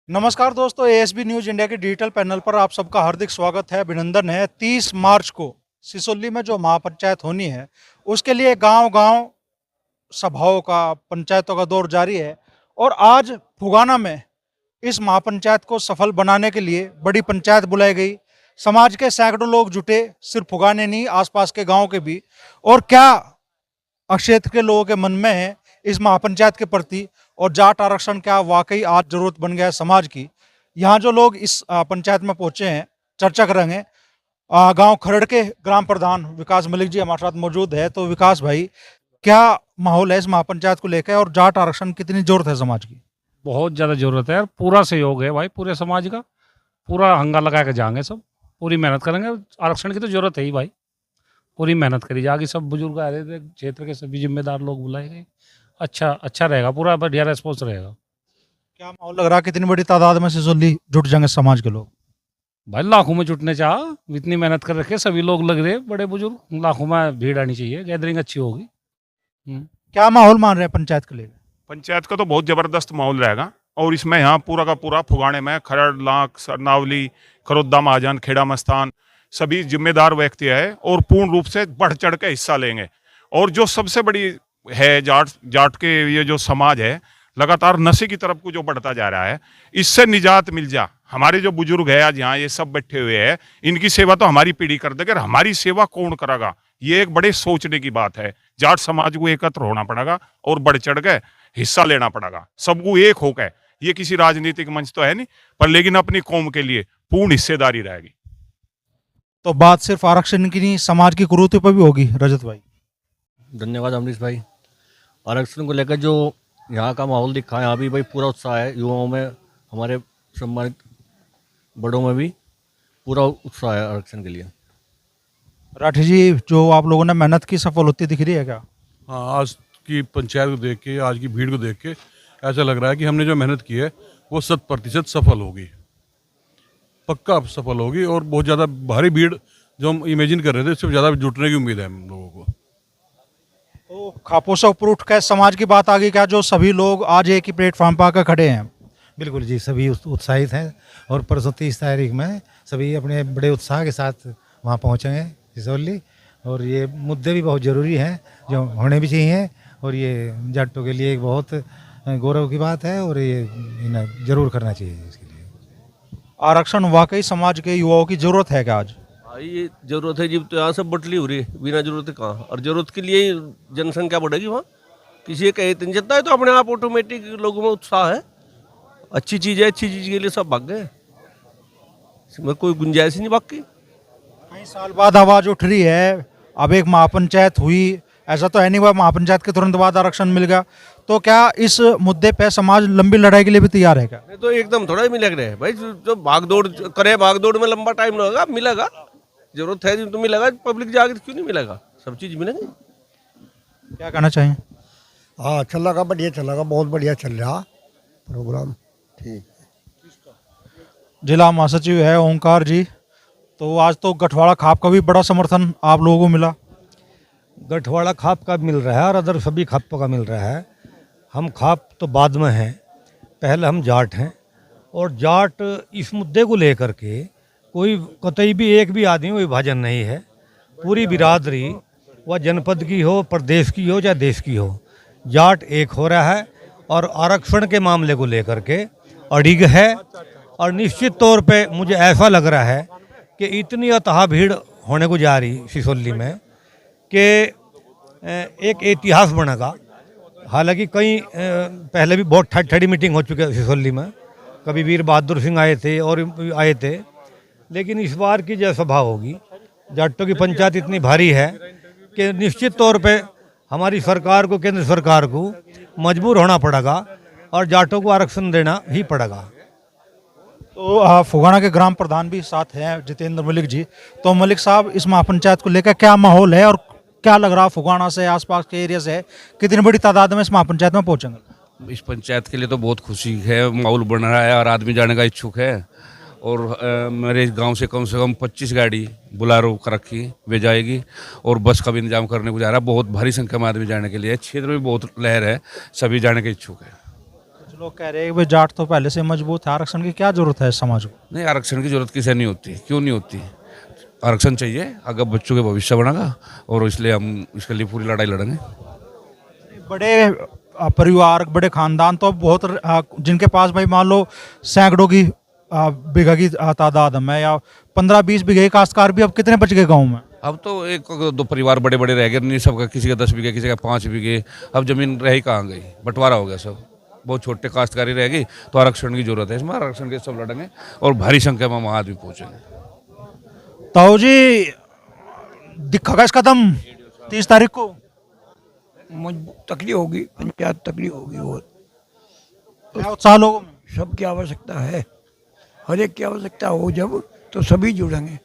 नमस्कार दोस्तों, ASB news India के डिजिटल पैनल पर आप सबका हार्दिक स्वागत है, अभिनंदन है। 30 मार्च को सिसोली में जो महापंचायत होनी है, उसके लिए गांव-गांव सभाओं का, पंचायतों का दौर जारी है और आज फुगाना में इस महापंचायत को सफल बनाने के लिए बड़ी पंचायत बुलाई गई। समाज के सैकड़ों लोग जुटे, सिर्फ फुगाने नहीं, आसपास के गाँव के भी। और क्या क्षेत्र के लोगों के मन में है इस महापंचायत के प्रति, और जाट आरक्षण क्या वाकई आज जरूरत बन गया है समाज की। यहाँ जो लोग इस पंचायत में पहुंचे हैं, चर्चा करेंगे। गांव खरड़ के ग्राम प्रधान विकास मलिक जी हमारे साथ मौजूद है। तो विकास भाई, क्या माहौल है इस महापंचायत को लेकर, और जाट आरक्षण कितनी जरूरत है समाज की? बहुत ज़्यादा ज़रूरत है यार। पूरा सहयोग है भाई, पूरे समाज का। पूरा हंगा लगा के जाएंगे सब, पूरी मेहनत करेंगे। आरक्षण की तो ज़रूरत है ही भाई, पूरी मेहनत करी जाएगी। सब बुजुर्ग आ रहे थे, क्षेत्र के सभी जिम्मेदार लोग बुलाए गए। अच्छा रहेगा, पूरा बढ़िया रेस्पॉन्स रहेगा। क्या माहौल लग रहा है, कितनी बड़ी तादाद में सिसोली जुट जाएंगे समाज के लोग? भाई लाखों में जुटने चाह, इतनी मेहनत कर रखे सभी लोग लग रहे, बड़े बुजुर्ग। लाखों में भीड़ आनी चाहिए, गैदरिंग अच्छी होगी। क्या माहौल मान रहे हैं पंचायत के लिए? पंचायत का तो बहुत जबरदस्त माहौल रहेगा। और इसमें यहाँ पूरा का पूरा फुगाने में खरड़, लाख, सरनावली, खरोद्दा, महाजन, खेड़ा मस्तान सभी जिम्मेदार व्यक्ति है और पूर्ण रूप से बढ़ चढ़ के हिस्सा लेंगे। और जो सबसे बड़ी है, जाट के ये जो समाज है लगातार नशे की तरफ को जो बढ़ता जा रहा है, इससे निजात मिल जा। हमारे जो बुजुर्ग है आज यहाँ ये सब बैठे हुए हैं, इनकी सेवा तो हमारी पीढ़ी कर देगी, हमारी सेवा कौन करेगा? ये एक बड़े सोचने की बात है। जाट समाज को एकत्र होना पड़ेगा और बढ़ चढ़ के हिस्सा लेना पड़ेगा, सबको एक होकर। ये किसी राजनीतिक मंच तो है नहीं, पर लेकिन अपनी कौम के लिए पूर्ण हिस्सेदारी रहेगी। तो बात सिर्फ आरक्षण की नहीं, समाज की कुरीति पर भी होगी। रजत भाई, धन्यवाद अमरीश भाई। आरक्षण को लेकर जो यहाँ का माहौल दिखा है, यहाँ भी भाई पूरा उत्साह है। युवाओं में, हमारे सम्मानित बड़ों में भी पूरा उत्साह है आरक्षण के लिए। राठी जी, जो आप लोगों ने मेहनत की, सफल होती दिख रही है क्या? हाँ, आज की पंचायत को देख के, आज की भीड़ को देख के ऐसा लग रहा है कि हमने जो मेहनत की है वो 100% सफल होगी, पक्का सफल होगी। और बहुत ज़्यादा भारी भीड़ जो हम इमेजिन कर रहे थे, उससे ज़्यादा जुटने की उम्मीद है हम लोगों को। तो खापों से ऊपर उठ कर समाज की बात आ गई क्या, जो सभी लोग आज एक ही प्लेटफॉर्म पर आकर खड़े हैं? बिल्कुल जी, सभी उत्साहित हैं और परसों 30 तारीख में सभी अपने बड़े उत्साह के साथ वहाँ पहुँचेंगे सिसोली। और ये मुद्दे भी बहुत ज़रूरी हैं जो होने भी चाहिए, और ये जाटों के लिए एक बहुत गौरव की बात है, और ये इन्हें ज़रूर करना चाहिए इसके लिए। आरक्षण वाकई समाज के युवाओं की जरूरत है क्या आज? ये जरूरत है जी। तो यहाँ सब बटली हो रही है, बिना जरूरत कहाँ। और जरूरत के लिए ही जनसंख्या बढ़ेगी वहाँ। किसी एक जितना है तो अपने आप ऑटोमेटिक लोगों में उत्साह है। अच्छी चीज़ है, अच्छी चीज़ के लिए सब भाग गए, इसमें कोई गुंजाइश ही नहीं बाकी। कई साल बाद आवाज उठ रही है, अब एक महापंचायत हुई, ऐसा तो है नहीं हुआ महापंचायत के तुरंत बाद आरक्षण मिल गया। तो क्या इस मुद्दे पे समाज लंबी लड़ाई के लिए भी तैयार है क्या? नहीं तो एकदम थोड़ा ही मिलेगा रहे भाई। जो भाग दौड़ करे, भाग दौड़ में लंबा टाइम लगेगा, मिलेगा। जरूरत है तो मिलेगा, पब्लिक जाके क्यों नहीं मिलेगा? सब चीज़ मिलेगी। क्या कहना चाहिए? हाँ, चलेगा, बढ़िया चलेगा, बहुत बढ़िया चल रहा प्रोग्राम। ठीक। जिला महासचिव है ओंकार जी, तो आज तो गठवाड़ा खाप का भी बड़ा समर्थन आप लोगों को मिला। गठवाड़ा खाप का मिल रहा है और अदर सभी खापों का मिल रहा है। हम खाप तो बाद में हैं, पहले हम जाट हैं। और जाट इस मुद्दे को लेकर के कोई कतई भी एक भी आदमी विभाजन नहीं है। पूरी बिरादरी, वह जनपद की हो, प्रदेश की हो, या देश की हो, जाट एक हो रहा है और आरक्षण के मामले को लेकर के अड़िग है। और निश्चित तौर पे मुझे ऐसा लग रहा है कि इतनी अतः भीड़ होने को जा रही सिसोली में कि एक इतिहास बनेगा। हालांकि कई पहले भी बहुत ठड़ी मीटिंग हो चुकी है सिसोली में, कभी वीर बहादुर सिंह आए थे और आए थे, लेकिन इस बार की जो सभा होगी, जाटों की पंचायत इतनी भारी है कि निश्चित तौर पे हमारी सरकार को, केंद्र सरकार को मजबूर होना पड़ेगा और जाटों को आरक्षण देना ही पड़ेगा। तो फुगाना के ग्राम प्रधान भी साथ हैं, जितेंद्र मलिक जी। तो मलिक साहब, इस महापंचायत को लेकर क्या माहौल है, और क्या लग रहा फुगाना से, आसपास के एरिया से कितनी बड़ी तादाद में इस महापंचायत में पहुंचेंगे? इस पंचायत के लिए तो बहुत खुशी है, माहौल बन रहा है और आदमी जाने का इच्छुक है। और मेरे गांव से कम 25 गाड़ी बुलारो कर रखी वे जाएगी, और बस का भी इंतजाम करने को जा रहा है। बहुत भारी संख्या में आदमी जाने के लिए, क्षेत्र में बहुत लहर है, सभी जाने के इच्छुक है। लोग कह रहे हैं कि भाई जाट तो पहले से मजबूत है, आरक्षण की क्या जरूरत है इस समाज को? नहीं, आरक्षण की जरूरत किसे नहीं होती, क्यों नहीं होती? आरक्षण चाहिए, अगर बच्चों के भविष्य बनेगा, और इसलिए हम इसके लिए पूरी लड़ाई लड़ेंगे। बड़े परिवार, बड़े खानदान तो अब बहुत जिनके पास भाई मान लो सैकड़ों की बीघा की तादाद में, या 15-20 बीघे की काश्तकार भी अब कितने बच गए गाँव में? अब तो एक दो परिवार बड़े बड़े रह गए, नहीं सबका, किसी का 10 बीघे, किसी का 5 बीघे, अब जमीन रह ही कहाँ गई, बंटवारा हो गया सब, बहुत छोटे काश्तकारी रह गई। तो आरक्षण की जरूरत है, इसमें आरक्षण के सब लड़ेंगे और भारी संख्या में वहाँ आदमी पहुँचेंगे। ताऊ जी दिखेगा इसका दम 30 तारीख को? तकड़ी होगी, पंचायत तकड़ी होगी, और क्या उत्साह लोगों में? सबकी आवश्यकता है, हर एक की आवश्यकता हो जब, तो सभी जुड़ेंगे,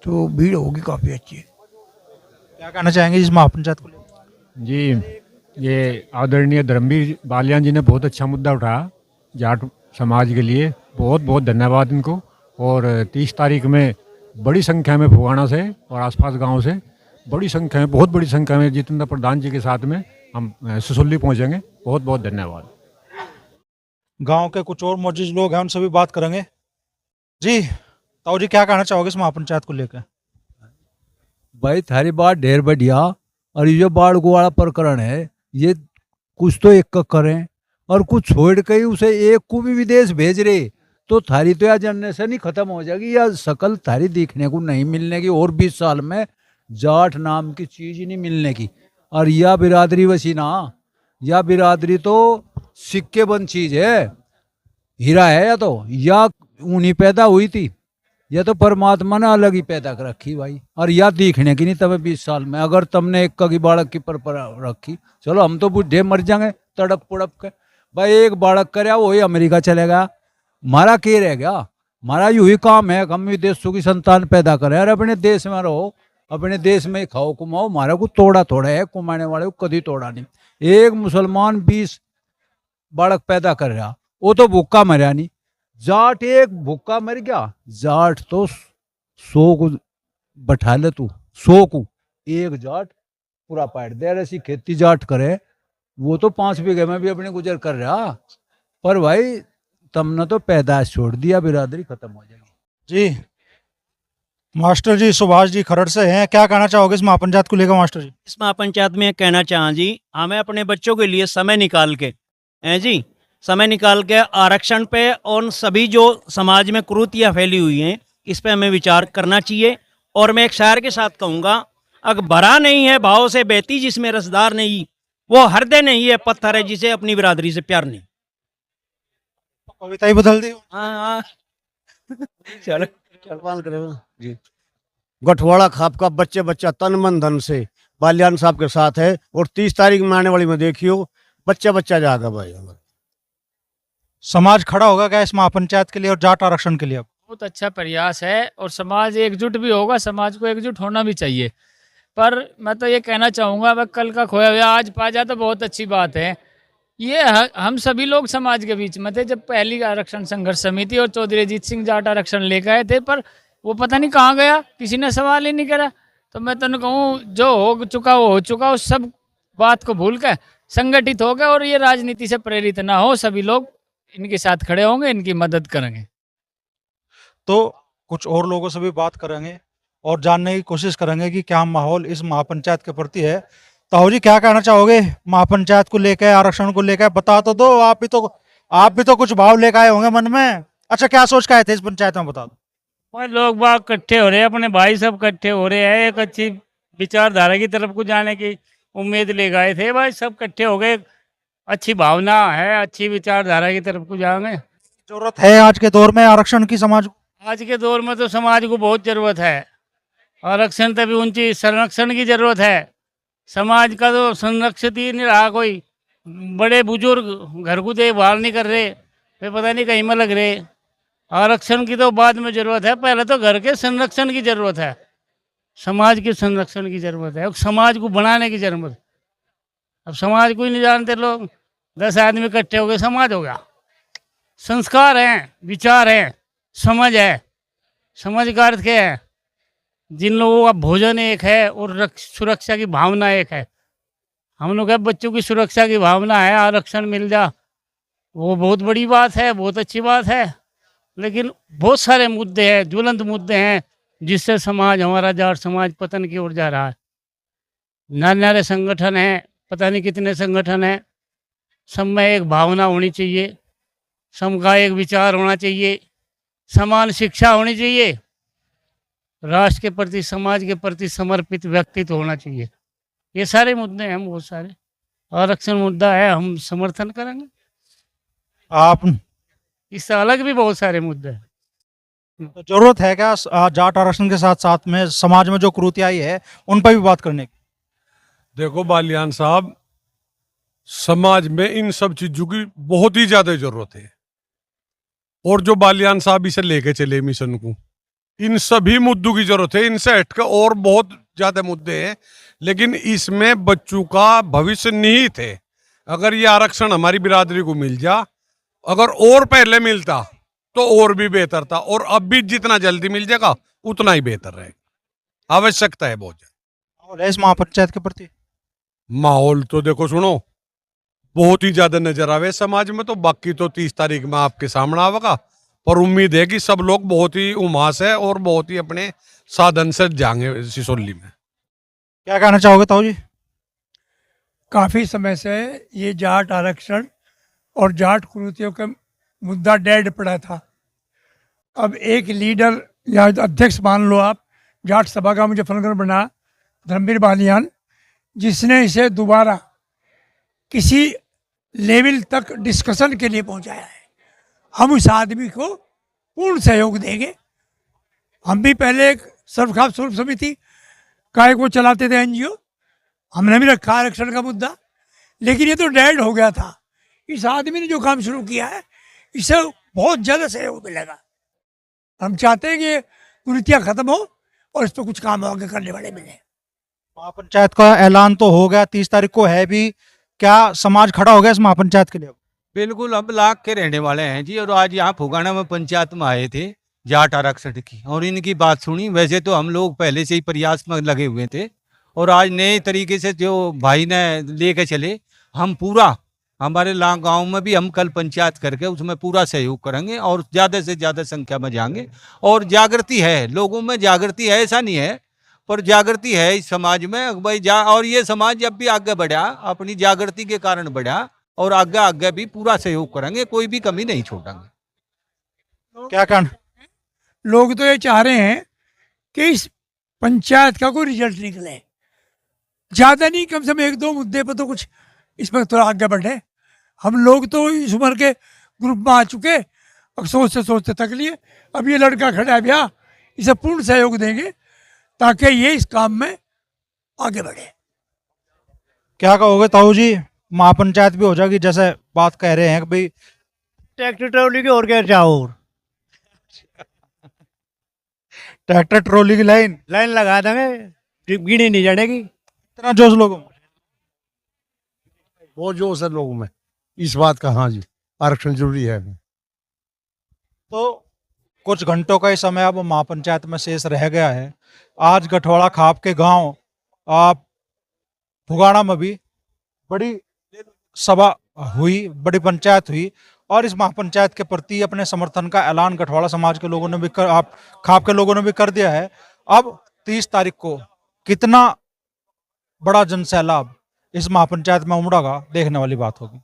तो भीड़ होगी काफ़ी अच्छी। क्या कहना चाहेंगे इस महापंचायत को लेकर? जी, ये आदरणीय धर्मवीर बालियान जी ने बहुत अच्छा मुद्दा उठाया जाट समाज के लिए, बहुत बहुत धन्यवाद इनको। और 30 तारीख में बड़ी संख्या में फुगाना से और आसपास गांव से बड़ी संख्या में, बहुत बड़ी संख्या में जितेंद्र प्रधान जी के साथ में हम सिसोली पहुंचेंगे। बहुत बहुत धन्यवाद। गांव के कुछ और मौजूद लोग हैं, उनसे भी बात करेंगे। जी ताऊ जी क्या कहना चाहोगे इस महापंचायत को लेकर? भाई थारी बात ढेर बढ़िया, और ये जो बाढ़ वाला प्रकरण है, ये कुछ तो एक का करें और कुछ छोड़ के ही उसे एक को भी विदेश भेज रहे, तो थारी तो यह जनरेशन ही खत्म हो जाएगी, या शकल थारी देखने को नहीं मिलने की, और 20 साल में जाट नाम की चीज ही नहीं मिलने की। और यह बिरादरी वसी ना, यह बिरादरी तो सिक्के बंद चीज है, हीरा है, या तो या ऊनी पैदा हुई थी, यह तो परमात्मा ने अलग ही पैदा कर रखी भाई। और यह दिखने की नहीं तब 20 साल में, अगर तुमने एक की बालक की पर रखी, चलो हम तो बूढ़े मर जाएंगे तड़प पुड़प के। भाई एक बालक करे वही अमेरिका चलेगा, हमारा क्या रह गया? हमारा यू ही काम है, हम विदेशों की संतान पैदा करें और अपने देश में रहो, अपने देश में खाओ कमाओ। हमारा को तोड़ा थोड़ा है, कमाने वाले को कभी तोड़ा नहीं। एक मुसलमान 20 बालक पैदा कर रहा, वो तो भूखा मरा नहीं। जाट एक भूखा मर गया, जाट तो 100 को बैठा ले, तू 100 को एक जाट पूरा पाट दे। ऐसी खेती जाट करे, वो तो 5 बीघे में भी अपने गुजर कर रहा। पर भाई तुमने तो पैदाश छोड़ दिया, बिरादरी खत्म हो जाएगी। जी मास्टर जी सुभाष जी खरड़ से हैं, क्या कहना चाहोगे इस महापंचायत को लेकर मास्टर जी? इस महापंचायत में कहना चाहा जी, हमें अपने बच्चों के लिए समय निकाल के हैं जी, समय निकाल के आरक्षण पे और सभी जो समाज में कुरीतियाँ फैली हुई हैं इस पे हमें विचार करना चाहिए। और मैं एक शायर के साथ कहूँगा, अगर भरा नहीं है भाव से बहती जिसमें रसदार नहीं, वो हृदय नहीं है पत्थर है जिसे अपनी बिरादरी से प्यार नहीं। कविता ही बदल दी। हाँ चलो जी गठवाड़ा खाप का बच्चे बच्चा तन मन धन से बालियान साहब के साथ है, और 30 तारीख में आने वाली में देखियो बच्चा बच्चा जाएगा भाई। समाज खड़ा होगा क्या इस महापंचायत के लिए और जाट आरक्षण के लिए? अब बहुत अच्छा प्रयास है और समाज एकजुट भी होगा, समाज को एकजुट होना भी चाहिए। पर मैं तो ये कहना चाहूँगा, वह कल का खोया हुआ आज पा जाए तो बहुत अच्छी बात है। ये हम सभी लोग समाज के बीच में थे जब पहली आरक्षण संघर्ष समिति और चौधरी अजीत सिंह जाट आरक्षण लेकर आए थे, पर वो पता नहीं कहाँ गया, किसी ने सवाल ही नहीं करा। तो मैं तो कहूँ जो हो चुका वो हो चुका, उस सब बात को भूल कर संगठित हो गए और ये राजनीति से प्रेरित ना हो, सभी लोग इनके साथ खड़े होंगे, इनकी मदद करेंगे। तो कुछ और लोगों से भी बात करेंगे और जानने की कोशिश करेंगे कि क्या माहौल इस महापंचायत के प्रति है। ताऊ जी क्या कहना चाहोगे महापंचायत को लेकर, आरक्षण को लेकर? बता तो दो, आप भी तो कुछ भाव लेकर आए होंगे मन में। अच्छा क्या सोच के आए थे इस पंचायत में, बता दो। भाई लोग बाग इकट्ठे हो रहे हैं, अपने भाई सब इकट्ठे हो रहे हैं, एक अच्छी विचारधारा की तरफ को जाने की उम्मीद ले गए थे। भाई सब इकट्ठे हो गए, अच्छी भावना है, अच्छी विचारधारा की तरफ को जाएंगे। जरूरत है आज के दौर में आरक्षण की समाज को? आज के दौर में तो समाज को बहुत जरूरत है आरक्षण, तभी उनकी संरक्षण की जरूरत है। समाज का तो संरक्षित ही नहीं रहा, कोई बड़े बुजुर्ग घर को देखभाल नहीं कर रहे, वे पता नहीं कहीं में लग रहे। आरक्षण की तो बाद में जरूरत है, पहले तो घर के संरक्षण की जरूरत है, समाज के संरक्षण की जरूरत है, समाज को बनाने की जरूरत है। अब समाज को ही नहीं जानते लोग, 10 आदमी इकट्ठे हो गए समाज हो गया। संस्कार हैं, विचार है, समझ है। समझ का अर्थ क्या है? जिन लोगों का भोजन एक है और सुरक्षा की भावना एक है। हम लोग बच्चों की सुरक्षा की भावना है, आरक्षण मिल जा वो बहुत बड़ी बात है, बहुत अच्छी बात है। लेकिन बहुत सारे मुद्दे हैं, ज्वलंत मुद्दे हैं, जिससे समाज हमारा जाट समाज पतन की ओर जा रहा है। नारे नारे संगठन हैं, पता नहीं कितने संगठन हैं। सब में एक भावना होनी चाहिए, सबका एक विचार होना चाहिए, समान शिक्षा होनी चाहिए, राष्ट्र के प्रति समाज के प्रति समर्पित व्यक्तित्व होना चाहिए। ये सारे मुद्दे हैं, बहुत सारे। आरक्षण मुद्दा है, हम समर्थन करेंगे। आप इससे अलग भी बहुत सारे मुद्दे हैं। तो जरूरत है क्या जाट आरक्षण के साथ साथ में समाज में जो कुरीतियाई है उन पर भी बात करने की? देखो बालियान साहब, समाज में इन सब चीजों की बहुत ही ज्यादा जरूरत है। और जो बालियान साहब इसे लेके चले मिशन को, इन सभी मुद्दों की जरूरत है। इनसे हटकर और बहुत ज्यादा मुद्दे हैं, लेकिन इसमें बच्चों का भविष्य निहित है। अगर ये आरक्षण हमारी बिरादरी को मिल जा, अगर और पहले मिलता तो और भी बेहतर था, और अब भी जितना जल्दी मिल जाएगा उतना ही बेहतर रहेगा। आवश्यकता है बहुत ज्यादा। और इस महापंचायत के प्रति माहौल तो देखो सुनो, बहुत ही ज्यादा नजर आवे समाज में। तो बाकी तो 30 तारीख में आपके सामने आवेगा, पर उम्मीद है कि सब लोग बहुत ही उमास है और बहुत ही अपने साधन से जाएंगे सिसोली में। क्या कहना चाहोगे ताऊ जी? काफ़ी समय से ये जाट आरक्षण और जाट कुरीतियों का मुद्दा डेड पड़ा था। अब एक लीडर या अध्यक्ष मान लो आप, जाट सभा का मुजफ्फरनगर बना धर्मवीर बालियान, जिसने इसे दोबारा किसी लेवल तक डिस्कशन के लिए पहुंचाया है। हम उस आदमी को पूर्ण सहयोग देंगे। हम भी पहले एक सर्वखाप स्वरूप समिति का एक वो चलाते थे एनजीओ, हमने भी रखा आरक्षण का मुद्दा, लेकिन ये तो डेड हो गया था। इस आदमी ने जो काम शुरू किया है, इससे बहुत ज़्यादा सहयोग मिलेगा। हम चाहते हैं कि कुरीतियाँ खत्म हो और इस पर कुछ काम आगे करने वाले मिले। महापंचायत का ऐलान तो हो गया, 30 तारीख को है भी। क्या समाज खड़ा हो गया इस महापंचायत के लिए? बिल्कुल, हम लाख के रहने वाले हैं जी। और आज यहाँ फुगाना में पंचायत में आए थे जाट आरक्षण की, और इनकी बात सुनी। वैसे तो हम लोग पहले से ही प्रयास में लगे हुए थे, और आज नए तरीके से जो भाई ने लेके चले, हम पूरा हमारे गांव में भी हम कल पंचायत करके उसमें पूरा सहयोग करेंगे और ज़्यादा से ज़्यादा संख्या में जाएंगे। और जागृति है, लोगों में जागृति है, ऐसा नहीं है, पर जागृति है इस समाज में भाई। और ये समाज जब भी आगे बढ़ा, अपनी जागृति के कारण बढ़ा, और आगे आगे भी पूरा सहयोग करेंगे, कोई भी कमी नहीं छोड़ेंगे। क्या कहना? लोग तो ये चाह रहे हैं कि इस पंचायत का कोई रिजल्ट निकले, ज़्यादा नहीं, कम से कम 1-2 मुद्दे पर तो कुछ इसमें थोड़ा आगे बढ़े। हम लोग तो इस उम्र के ग्रुप में आ चुके, अब सोचते थक लिए। अब ये लड़का खड़ा है भैया, इसे पूर्ण सहयोग देंगे ताकि ये इस काम में आगे बढ़े। क्या कहोगे ताऊ जी? महापंचायत भी हो जाएगी जैसे बात कह रहे हैं कि भाई ट्रैक्टर ट्रॉली की और क्या चाहो, और ट्रैक्टर ट्रॉली की लाइन लगा देंगे, गिनी नहीं जानेगी। इतना जोश लोगों में? बहुत जोश है लोगों में इस बात का। हाँ जी, आरक्षण जरूरी है। तो कुछ घंटों का ही समय अब महापंचायत में शेष रह गया है। आज गठवाड़ा खाप के गांव फुगाना में भी बड़ी सभा हुई, बड़ी पंचायत हुई, और इस महापंचायत के प्रति अपने समर्थन का ऐलान गठवाड़ा समाज के लोगों ने भी खाप के लोगों ने भी कर दिया है। अब 30 तारीख को कितना बड़ा जनसैलाब इस महापंचायत में उमड़ेगा, देखने वाली बात होगी।